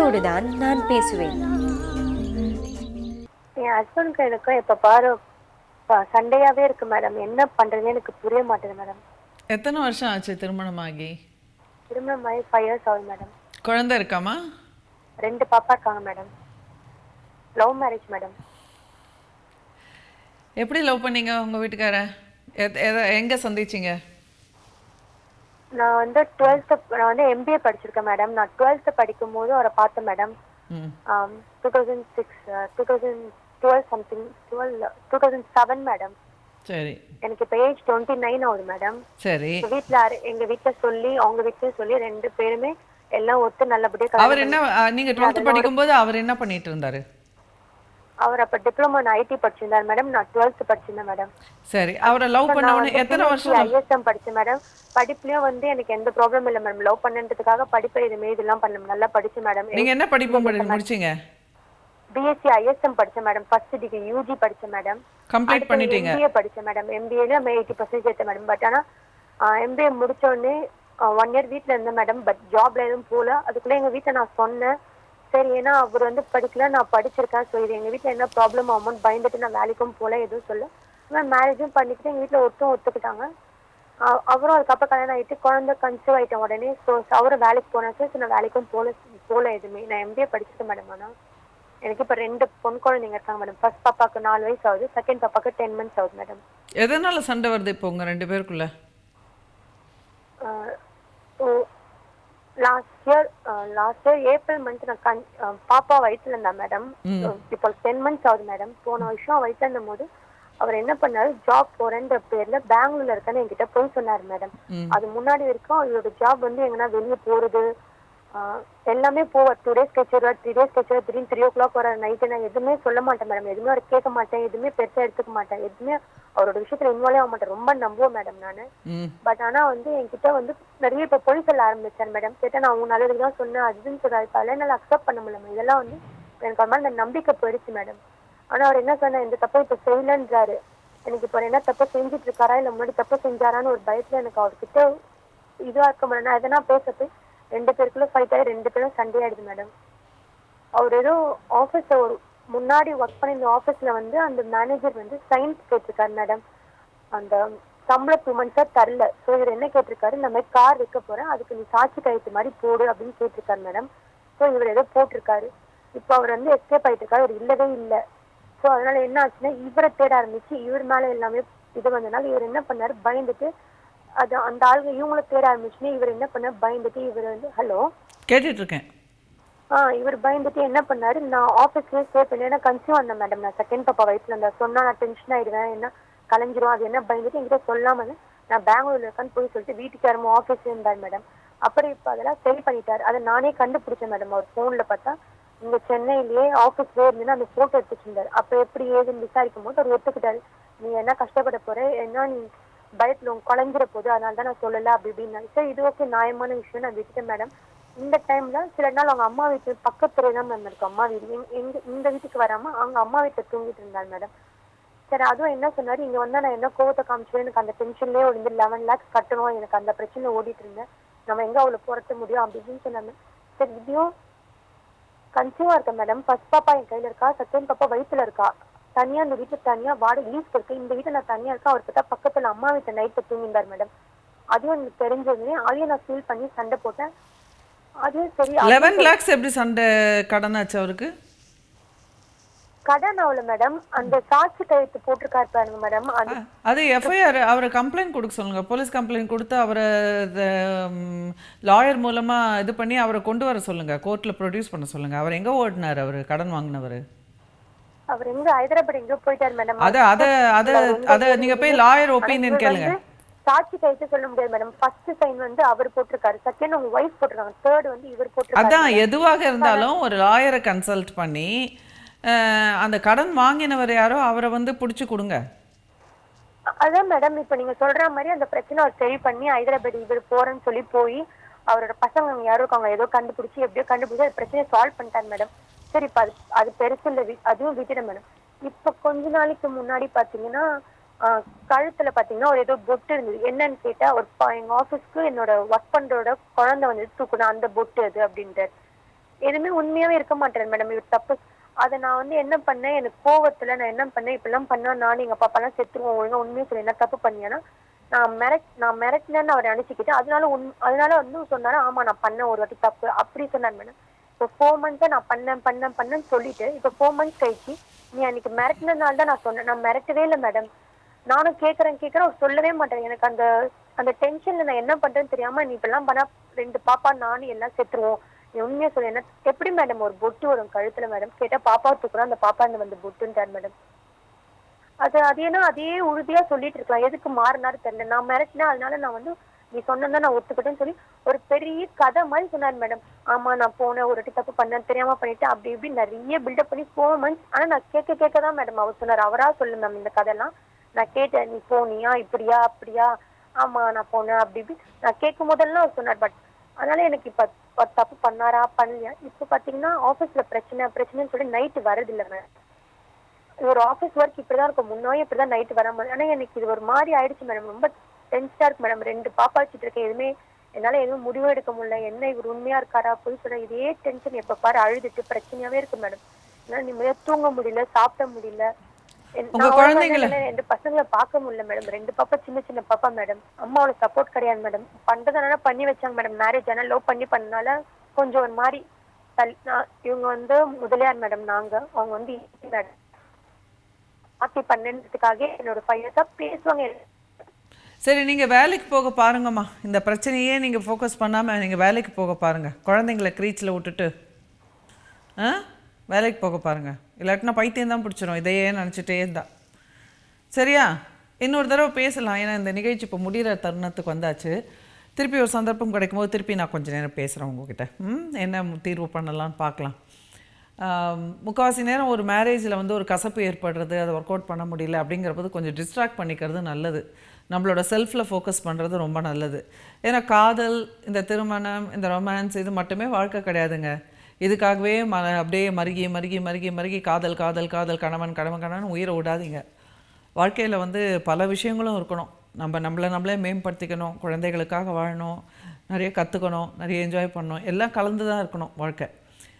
உங்களோடு தான் நான் பேசுவேன். என் ஹஸ்பண்ட்க்கு எனக்கு இப்ப பாரு சண்டையாவே இருக்கு மேடம். என்ன பண்றதுன்னு எனக்கு புரிய மாட்டேங்குது மேடம். எத்தனை வருஷம் ஆச்சு திருமணமாகி? திருமணம் ஆகி 5 years ஆகுது மேடம். குழந்தை இருக்காமா? 2 பாப்பா இருக்காங்க மேடம். Love marriage madam. எப்படி லவ் பண்ணீங்க உங்க வீட்டுக்கார? எங்க சந்திச்சீங்க? நான் வந்து MBA படிச்சிருக்கேன் மேடம். நான் 12th படிக்கும் போது அவரை பார்த்தேன் மேடம். 2006 2012 something 2007 madam. சரி. எனக்கு இப்ப ஏஜ் 29 ஆகுது மேடம். சரி. எங்க வீட்டுல சொல்லி அவங்க வீட்டுல சொல்லி 2 பேருமே எல்லாம் ஒத்து நல்லபடியா. அவர் என்ன, நீங்க 12th படிக்கும்போது அவர் என்ன பண்ணிட்டு இருந்தாரு? அவர் அப்ப டிப்ளமோ ஐடி படிச்சிருந்தார் மேடம். நான் 12th படிச்சிருந்தேன் மேடம். சரி. அவரை லவ் பண்ண உடனே எத்தனை வருஷம்? ISM படிச்சேன் மேடம். படிப்புலயும் வந்து எனக்கு எந்த ப்ராப்ளம் இல்ல மேடம். லவ் பண்ணன்றதுக்காக படிப்பு எதுவுமே இதெல்லாம் பண்ணல. நல்லா படிச்சேன் மேடம். நீங்க என்ன படிப்பு முடிச்சீங்க? BSc ISM படிச்சேன் மேடம். ஃபர்ஸ்ட் டிகிரி UG படிச்சேன் மேடம். கம்ப்ளீட் பண்ணிட்டீங்க? MBA படிச்சேன் மேடம். MBAல 80% எடுத்தேன் மேடம். பட் ஆனா MBA முடிச்ச உடனே 1 year வீட்ல இருந்தேன் மேடம். பட் ஜாப்ல எதுவும் போல. அதுக்குள்ள எங்க வீட்டுல நான் சொன்னேன். சரி, ஏன்னா அவர் வந்து படிக்கல, நான் படிச்சிருக்கேன். ஸோ இது எங்கள் வீட்டில் என்ன ப்ராப்ளம் ஆகும்னு பயந்துட்டு நான் வேலைக்கும் போல, எதுவும் சொல்ல. ஆனால் மேரேஜும் பண்ணிக்கிட்டு எங்கள் வீட்டில் ஒத்துக்கிட்டாங்க. அவரும் அதுக்கப்புறம் கல்யாணம் ஆகிட்டு குழந்தை கன்சீவ் ஆகிட்டேன் உடனே. ஸோ அவரும் வேலைக்கு போனாச்சு. ஸோ நான் வேலைக்கும் போல எதுவுமே. நான் MBA படிச்சிருக்கேன் மேடம். ஆனால் எனக்கு இப்போ 2 பொன் குழந்தைங்க இருக்காங்க மேடம். ஃபர்ஸ்ட் பாப்பாவுக்கு 4 வயசு ஆகுது. செகண்ட் பாப்பாவுக்கு 10 months ஆகுது மேடம். எதனால சண்டை வருது இப்போ உங்க 2 பேருக்குள்ள? லாஸ்ட் இயர் ஏப்ரல் மந்த் நான் பாப்பா வயிற்றுல இருந்தா மேடம். இப்போ 10 months ஆகுது மேடம். போன வருஷம் வயிற்றுல இருந்த போது அவர் என்ன பண்ணாரு, ஜாப் போறேன்ற பேர்ல பெங்களூர்ல இருக்கன்னு என்கிட்ட போய் சொன்னாரு மேடம். அது முன்னாடி வரைக்கும் அவரோட ஜாப் வந்து எங்கன்னா வெளியே போறது எல்லாமே போவார். 2 days கழிச்சு வருவார், 3 days கழிச்சு வருவார். திடீர்னு 3 o'clock வர நைட்டு. நான் எதுவுமே சொல்ல மாட்டேன் மேடம். எதுவுமே அவர் கேட்க மாட்டேன். எதுவுமே பெருசா எடுத்துக்க மாட்டேன். எதுவுமே அவரோட விஷயத்துல இன்வால்வ் ஆக மாட்டேன். ரொம்ப நம்புவேன் மேடம் நானு. பட் ஆனா வந்து என்கிட்ட வந்து நிறைய இப்ப பொய் சொல்ல ஆரம்பிச்சார் மேடம். கேட்டா நான் உங்க நல்லதுக்கு தான் சொன்னேன் அதுன்னு சொல்றாரு. இப்ப என்னால அக்செப்ட் பண்ண முடியல. இதெல்லாம் வந்து எனக்கு ஒரு மாதிரி அந்த நம்பிக்கை போயிடுச்சு மேடம். ஆனா அவர் என்ன சொன்னா, இந்த தப்பை இப்ப செய்யலன்றாரு. எனக்கு இப்ப என்ன தப்ப செஞ்சுட்டு இருக்காரா இல்ல முன்னாடி தப்ப செஞ்சாரான்னு ஒரு பயத்துல எனக்கு அவர்கிட்ட இதுவா இருக்க முடியல. நான் எதனா பேச 2 பேருக்குள்ள ஃபைட் ஆகி 2 பேரும் சண்டையாயிடுது மேடம். அவர் ஏதோ ஆபீஸ்ல ஒரு முன்னாடி ஒர்க் பண்ணி இந்த ஆபீஸ்ல வந்து அந்த மேனேஜர் வந்து சைன்ஸ் கேட்டிருக்காரு மேடம். அந்த சம்பள 2 months தரல. ஸோ இவர் என்ன கேட்டிருக்காரு, இந்த மாதிரி கார் வைக்க போறேன், அதுக்கு நீ சாட்சி கையெழுத்து மாதிரி போடு அப்படின்னு கேட்டிருக்காரு மேடம். ஸோ இவர் ஏதோ போட்டிருக்காரு. இப்போ அவர் வந்து எஸ்கேப் ஆயிட்டு இருக்காரு. அவர் இல்லவே இல்லை. ஸோ அதனால என்ன ஆச்சுன்னா இவரை தேட ஆரம்பிச்சு இவர் மேல எல்லாமே இது வந்ததுனால இவர் என்ன பண்ணாரு, பயந்துட்டு அது அந்த ஆளுங்க இவங்களை தேட ஆரம்பிச்சுன்னு இவர் என்ன பண்ண பயந்துட்டு இவர் வந்து ஹலோ கேட்டுட்டு இருக்கேன். இவர் பயந்துட்டு என்ன பண்ணாரு, நான் ஆஃபீஸ்லேயே ஸ்டே பண்ணி ஏன்னா கன்சியூவ் வந்தேன் மேடம். நான் செகண்ட் பாப்பா வயசுல இருந்தா சொன்னா நான் டென்ஷன் ஆயிடுவேன், என்ன கலைஞ்சிரும். அது என்ன பயந்துட்டு என்கிட்ட சொல்லாம நான் பெங்களூர்ல இருக்கேன்னு போய் சொல்லிட்டு வீட்டுக்கு யாரும் ஆஃபீஸ்ல இருந்தார் மேடம். அப்புறம் இப்போ அதெல்லாம் சரி பண்ணிட்டாரு. அதை நானே கண்டுபிடிச்சேன் மேடம். அவர் ஃபோன்ல பார்த்தா இங்க சென்னையிலேயே ஆஃபீஸ்லேயே இருந்துன்னு அந்த ஃபோட்டோ எடுத்துட்டு இருந்தாரு. அப்போ எப்படி ஏதுன்னு விசாரிக்கும் போது அவர் ஒத்துக்கிட்டாரு. நீ என்ன கஷ்டப்பட போற, என்ன நீ பயத்துல குழஞ்சிட போது, அதனால தான் நான் சொல்லல அப்படி இப்படின்னாரு. சரி, இது ஓகே, நியாயமான விஷயம், நான் விட்டுட்டேன் மேடம். இந்த டைம்ல சில நாள் அவங்க அம்மா வீட்டு பக்கத்துல தான் மேம் இருக்கும் அம்மா வீடு. இந்த வீட்டுக்கு வராம அவங்க அம்மா வீட்டுல தூங்கிட்டு இருந்தாங்க மேடம். சரி, அதுவும் என்ன சொன்னாரு, இங்க வந்தா நான் என்ன கோவத்தை காமிச்சேன், எனக்கு அந்த டென்ஷன்லயே வந்து 11 lakhs கட்டணும், எனக்கு அந்த பிரச்சனை ஓடிட்டு இருந்தேன், நம்ம எங்க அவளை புரட்ட முடியும் அப்படி இப்படின்னு சொன்னாங்க. சரி, இதையும் கன்சியூவா இருக்க மேடம். ஃபர்ஸ்ட் பாப்பா என் கையில இருக்கா, செகண்ட் பாப்பா வயிற்றுல இருக்கா. தனியா இந்த வீட்டுல தனியா வாடகை லீஸ் இருக்கு. இந்த வீட்டுல நான் தனியா இருக்கேன். அவர் கிட்ட பக்கத்துல அம்மா வீட்டு நைட்டு தூங்கிட்டார் மேடம். அதுவும் எனக்கு தெரிஞ்சதுன்னே அதையும் நான் ஃபீல் பண்ணி சண்டை போட்டேன். அதுவும் சரி 11 lakhs எப்படி சண்டை கடனாச்சு அவருக்கு? கடன் ஆகல மேடம். அந்த சாட்சி கையெழுத்து போட்டிருக்காரு பாருங்க மேடம். அது FIR அவரை கம்ப்ளைண்ட் கொடுக்க சொல்லுங்க. போலீஸ் கம்ப்ளைண்ட் கொடுத்து அவரை லாயர் மூலமா இது பண்ணி அவரை கொண்டு வர சொல்லுங்க, கோர்ட்ல ப்ரொடியூஸ் பண்ண சொல்லுங்க. அவர் எங்க ஓடினார், அவர் கடன் வாங்கினவர்? அவர் எங்க ஹைதராபாத் எங்க போயிட்டாரு மேடம். அத நீங்க போய் லாயர் ஒப்பீனியன் கேளுங்க. சாட்சி கையெழுத்து சொல்ல முடியாது மேடம். ஃபர்ஸ்ட் சைன் வந்து அவர் போட்டிருக்காரு, செகண்ட் உங்க வைஃப் போட்டிருக்காங்க, தேர்ட் வந்து இவர் போட்டிருக்காரு. அதான் எதுவாக இருந்தாலும் ஒரு லாயரை கன்சல்ட் பண்ணி அந்த கடன் வாங்கினவர் யாரோ அவரை வந்து பிடிச்சி கொடுங்க. அதான் மேடம், இப்ப நீங்க சொல்ற மாதிரி அந்த பிரச்சனை அவர் சரி பண்ணி ஹைதராபாத் இவர் போறேன்னு சொல்லி போய் அவரோட பசங்க யாரும் இருக்காங்க ஏதோ கண்டுபிடிச்சி எப்படியோ கண்டுபிடிச்சி அந்த பிரச்சனையை சால்வ் பண்ணிட்டாரு மேடம். சரி, இப்ப அது பெருசு இல்லை, அதுவும் விட்டுட்டேன் மேடம். இப்ப கொஞ்ச நாளைக்கு முன்னாடி பாத்தீங்கன்னா கழுத்துல பாத்தீங்கன்னா ஒரு ஏதோ பொட்டு இருந்தது. என்னன்னு கேட்டா எங்க ஆபீஸ்க்கு என்னோட ஒர்க் பண்றோட குழந்தை வந்து தூக்கணும், அந்த பொட்டு அது அப்படின்ட்டு. எதுவுமே உண்மையாவே இருக்க மாட்டேன் மேடம். இவர் தப்பு. அத நான் வந்து என்ன பண்ணேன், எனக்கு கோவத்துல நான் என்ன பண்ணேன், இப்படிலாம் பண்ணா நானும் எங்க பாப்பாலாம் செத்துருவோம். ஒழுங்கா உண்மைய சொல்லு, என்ன தப்பு பண்ணியானா, நான் மிரட்டினேன்னு அவர நினைச்சுக்கிட்டு, அதனால வந்து சொன்னாரு, ஆமா நான் பண்ணேன் ஒரு வாட்டி தப்பு. அப்படி சொன்னாரு மேடம். இப்போ 4 மந்த்ஸா நான் பண்ணேன்னு சொல்லிட்டு, இப்போ 4 மந்த்ஸ் கழிச்சு, நீ அன்னைக்கு மிரட்டினதுனால தான் நான் சொன்னேன். நான் மிரட்டவே இல்ல மேடம். நானும் கேட்கறேன் அவர் சொல்லவே மாட்டேன். எனக்கு அந்த அந்த டென்ஷன்ல நான் என்ன பண்றேன்னு தெரியாம, நீ இப்படிலாம் பண்ணா 2 பாப்பா நானும் எல்லாம் செத்துருவோம். நீ உண்மையா சொல்லு. என்ன எப்படி மேடம் ஒரு பொட்டு வரும் கழுத்துல மேடம்? கேட்டா பாப்பாவை தூக்குறோம், அந்த பாப்பா இருந்து வந்து பொட்டுன்ட்டார் மேடம். அது ஏன்னா அதே உறுதியா சொல்லிட்டு இருக்கலாம். எதுக்கு மாறினாரு தெரியல. நான் மிரட்டினேன், அதனால நான் வந்து நீ சொன்னதான் நான் ஒத்துக்கிட்டேன்னு சொல்லி ஒரு பெரிய கதை மாதிரி சொன்னார் மேடம். ஆமா நான் போனேன், ஒரு வாட்டி தப்பு பண்ணேன், தெரியாம பண்ணிட்டு அப்படி இப்படி நிறைய பில்டப் பண்ணி 4 மந்த்ஸ். ஆனா நான் கேட்க தான் மேடம் அவர் சொன்னார். அவரா சொல்லு மேம் இந்த கதையெல்லாம். நான் கேட்டேன், நீ போனியா இப்படியா அப்படியா, ஆமா நான் போனேன் அப்படி இப்படி நான் கேட்கும் போதெல்லாம் அவர் சொன்னார். பட் அதனால எனக்கு இப்ப தப்பு பண்ணாரா பண்ணலையா, இப்ப பாத்தீங்கன்னா ஆபீஸ்ல பிரச்சனைன்னு சொல்லி நைட்டு வரதில்லை மேம். ஒரு ஆபீஸ் ஒர்க் இப்படிதான் இருக்கும். முன்னாடி இப்படிதான் நைட்டு வர மாதிரி. ஆனா எனக்கு இது ஒரு மாதிரி ஆயிடுச்சு மேடம். ரொம்ப டென்ஷனா இருக்கு மேடம். 2 பாப்பா வச்சுட்டு இருக்கேன். என்னால எதுவும் முடிவு எடுக்க முடியல. என்ன இவர் உண்மையா இருக்காரா பொய் சொல்ற, இதே டென்ஷன் எப்ப பாரு அழுதுட்டு பிரச்சனையாவே இருக்கு மேடம். என்னால நிம்மதியா தூங்க முடியல, சாப்பிட முடியல. உங்க குழந்தைங்கள 2 பசங்களை பார்க்க முடியல மேடம். 2 பாப்பா சின்ன பாப்பா மேடம். அம்மாவோட சப்போர்ட் கிடையாது மேடம். பண்றதுனால பண்ணி வச்சாங்க மேடம். மேரேஜ் ஆனா லவ் பண்ணனால கொஞ்சம் ஒரு மாதிரி இவங்க வந்து முதலியார் மேடம். அவங்க வந்து மேடம் ஆக்கி பண்ணதுக்காக என்னோட 5 இயர்ஸா பேசுவாங்க. சரி, நீங்கள் வேலைக்கு போக பாருங்கம்மா. இந்த பிரச்சனையே நீங்கள் ஃபோக்கஸ் பண்ணாமல் நீங்கள் வேலைக்கு போக பாருங்கள். குழந்தைங்கள க்ரீச்சில் விட்டுட்டு வேலைக்கு போக பாருங்கள். இல்லாட்டினா பைத்தியம் தான் பிடிச்சிரும் இதையே நினச்சிட்டே இருந்தா. சரியா? இன்னொரு தடவை பேசலாம். ஏன்னா இந்த நிகழ்ச்சி இப்போ முடிகிற தருணத்துக்கு வந்தாச்சு. திருப்பி ஒரு சந்தர்ப்பம் கிடைக்கும்போது திருப்பி நான் கொஞ்சம் நேரம் பேசுகிறேன் உங்ககிட்ட. என்ன தீர்வு பண்ணலான்னு பார்க்கலாம். முக்கால்வாசி நேரம் ஒரு மேரேஜில் வந்து ஒரு கசப்பு ஏற்படுறது, அதை ஒர்க் அவுட் பண்ண முடியல அப்படிங்கிறபோது கொஞ்சம் டிஸ்ட்ராக்ட் பண்ணிக்கிறது நல்லது. நம்மளோட செல்ஃபில் ஃபோக்கஸ் பண்ணுறது ரொம்ப நல்லது. ஏன்னா காதல், இந்த திருமணம், இந்த ரொமான்ஸ் இது மட்டுமே வாழ்க்கை கிடையாதுங்க. இதுக்காகவே அப்படியே மருகி மருகி மருகி மருகி காதல் காதல் காதல் கணவன் உயிரை விடாதீங்க. வாழ்க்கையில் வந்து பல விஷயங்களும் இருக்கணும். நம்மளே மேம்படுத்திக்கணும், குழந்தைகளுக்காக வாழணும், நிறைய கற்றுக்கணும், நிறைய என்ஜாய் பண்ணணும், எல்லாம் கலந்து தான் இருக்கணும் வாழ்க்கை.